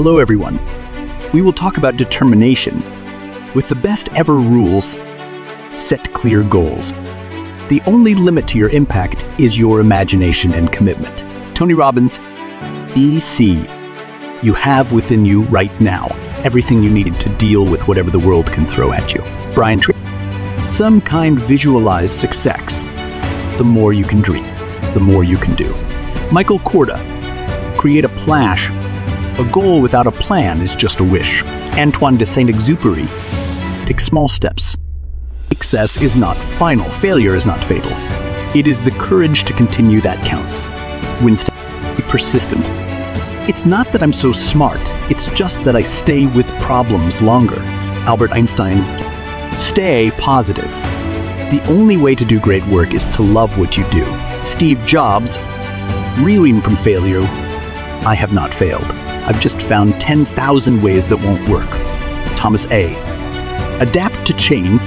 Hello everyone. We will talk about determination. With the best ever rules, set clear goals. The only limit to your impact is your imagination and commitment. Tony Robbins, BC. You have within you right now everything you need to deal with whatever the world can throw at you. Brian Tracy. Some kind visualized success. The more you can dream, the more you can do. Michael Korda. Create a plash. A goal without a plan is just a wish. Antoine de Saint-Exupéry. Take small steps. Success is not final. Failure is not fatal. It is the courage to continue that counts. Winston. Be persistent. It's not that I'm so smart. It's just that I stay with problems longer. Albert Einstein. Stay positive. The only way to do great work is to love what you do. Steve Jobs. Reeling from failure. I have not failed. I've just found 10,000 ways that won't work. Thomas A. Adapt to change.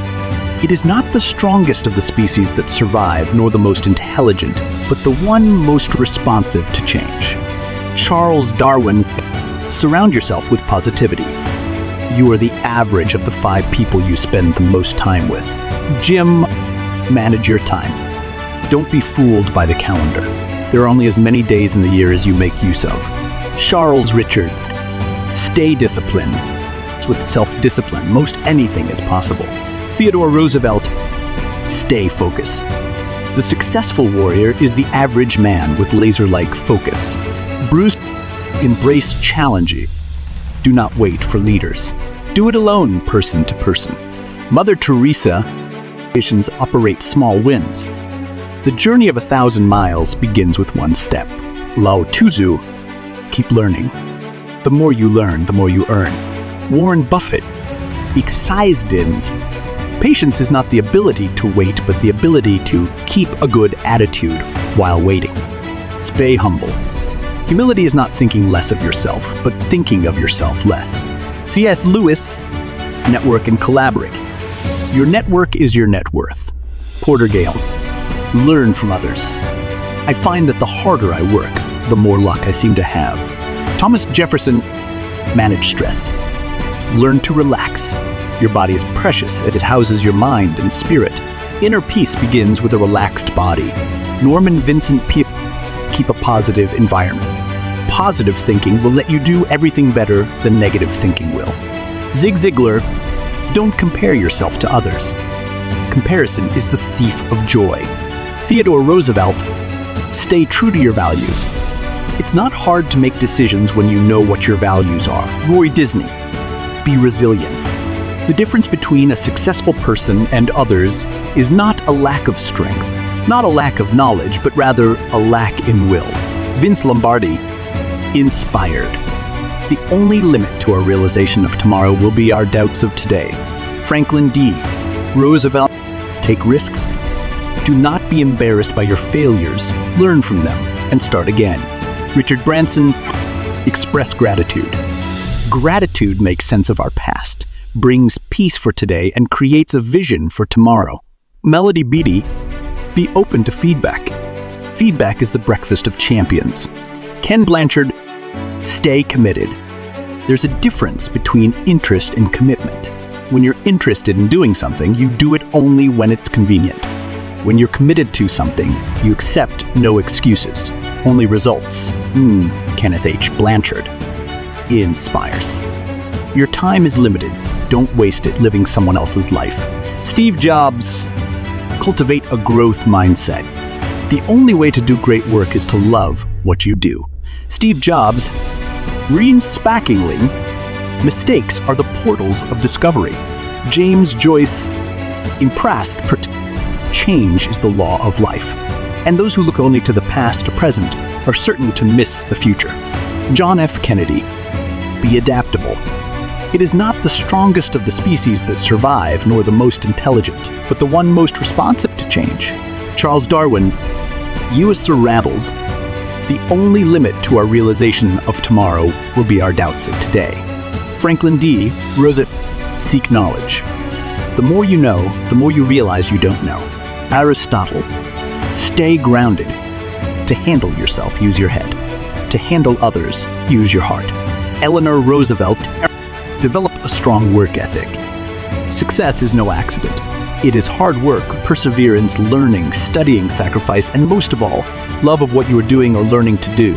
It is not the strongest of the species that survive, nor the most intelligent, but the one most responsive to change. Charles Darwin. Surround yourself with positivity. You are the average of the 5 people you spend the most time with. Jim. Manage your time. Don't be fooled by the calendar. There are only as many days in the year as you make use of. Charles Richards. Stay disciplined. With self-discipline, most anything is possible. Theodore Roosevelt. Stay focused. The successful warrior is the average man with laser-like focus. Bruce. Embrace challenge. Do not wait for leaders. Do it alone, person to person. Mother Teresa. Nations operate small wins. The journey of 1,000 miles begins with one step. Lao Tzu. Keep learning. The more you learn, the more you earn. Warren Buffett. Excised-ins. Patience is not the ability to wait, but the ability to keep a good attitude while waiting. Stay humble. Humility is not thinking less of yourself, but thinking of yourself less. C.S. Lewis. Network and collaborate. Your network is your net worth. Porter Gale. Learn from others. I find that the harder I work, the more luck I seem to have. Thomas Jefferson. Manage stress. Learn to relax. Your body is precious as it houses your mind and spirit. Inner peace begins with a relaxed body. Norman Vincent Peale. Keep a positive environment. Positive thinking will let you do everything better than negative thinking will. Zig Ziglar. Don't compare yourself to others. Comparison is the thief of joy. Theodore Roosevelt. Stay true to your values. It's not hard to make decisions when you know what your values are. Roy Disney. Be resilient. The difference between a successful person and others is not a lack of strength, not a lack of knowledge, but rather a lack in will. Vince Lombardi. Inspired. The only limit to our realization of tomorrow will be our doubts of today. Franklin D. Roosevelt. Take risks. Do not be embarrassed by your failures. Learn from them and start again. Richard Branson. Express gratitude. Gratitude makes sense of our past, brings peace for today, and creates a vision for tomorrow. Melody Beattie. Be open to feedback. Feedback is the breakfast of champions. Ken Blanchard. Stay committed. There's a difference between interest and commitment. When you're interested in doing something, you do it only when it's convenient. When you're committed to something, you accept no excuses, only results. Kenneth H. Blanchard. Inspires. Your time is limited. Don't waste it living someone else's life. Steve Jobs. Cultivate a growth mindset. The only way to do great work is to love what you do. Steve Jobs. Re-inspackingly. Mistakes are the portals of discovery. James Joyce. Impressed. Change is the law of life. And those who look only to the past or present are certain to miss the future. John F. Kennedy. Be adaptable. It is not the strongest of the species that survive, nor the most intelligent, but the one most responsive to change. Charles Darwin. U.S. Ravels. The only limit to our realization of tomorrow will be our doubts of today. Franklin D. Roosevelt. Seek knowledge. The more you know, the more you realize you don't know. Aristotle. Stay grounded. To handle yourself, use your head. To handle others, use your heart. Eleanor Roosevelt. Develop a strong work ethic. Success is no accident. It is hard work, perseverance, learning, studying, sacrifice, and most of all, love of what you are doing or learning to do.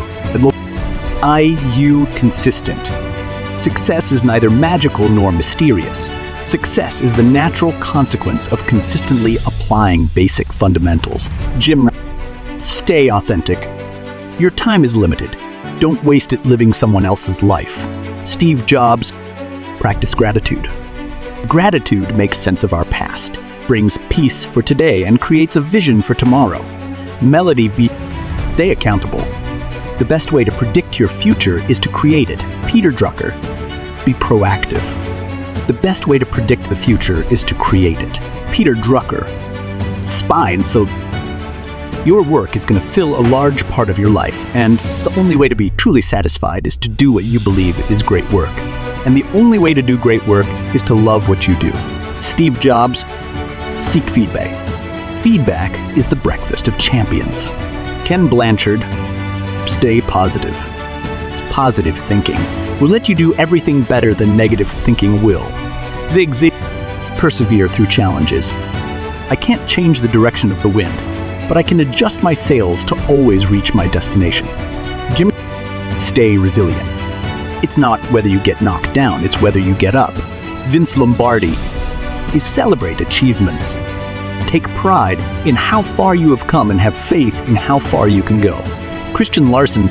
Consistent. Success is neither magical nor mysterious. Success is the natural consequence of consistently applying basic fundamentals. Stay authentic. Your time is limited. Don't waste it living someone else's life. Steve Jobs. Practice gratitude. Gratitude makes sense of our past, brings peace for today, and creates a vision for tomorrow. Stay accountable. The best way to predict your future is to create it. Peter Drucker. Be proactive. The best way to predict the future is to create it. Peter Drucker. Spine, so your work is going to fill a large part of your life, and the only way to be truly satisfied is to do what you believe is great work. And the only way to do great work is to love what you do. Steve Jobs. Seek feedback. Feedback is the breakfast of champions. Ken Blanchard. Stay positive. It's positive thinking will let you do everything better than negative thinking will. Zig Zig. Persevere through challenges. I can't change the direction of the wind, but I can adjust my sails to always reach my destination. Jimmy. Stay resilient. It's not whether you get knocked down, it's whether you get up. Vince Lombardi. Celebrate achievements. Take pride in how far you have come and have faith in how far you can go. Christian Larson.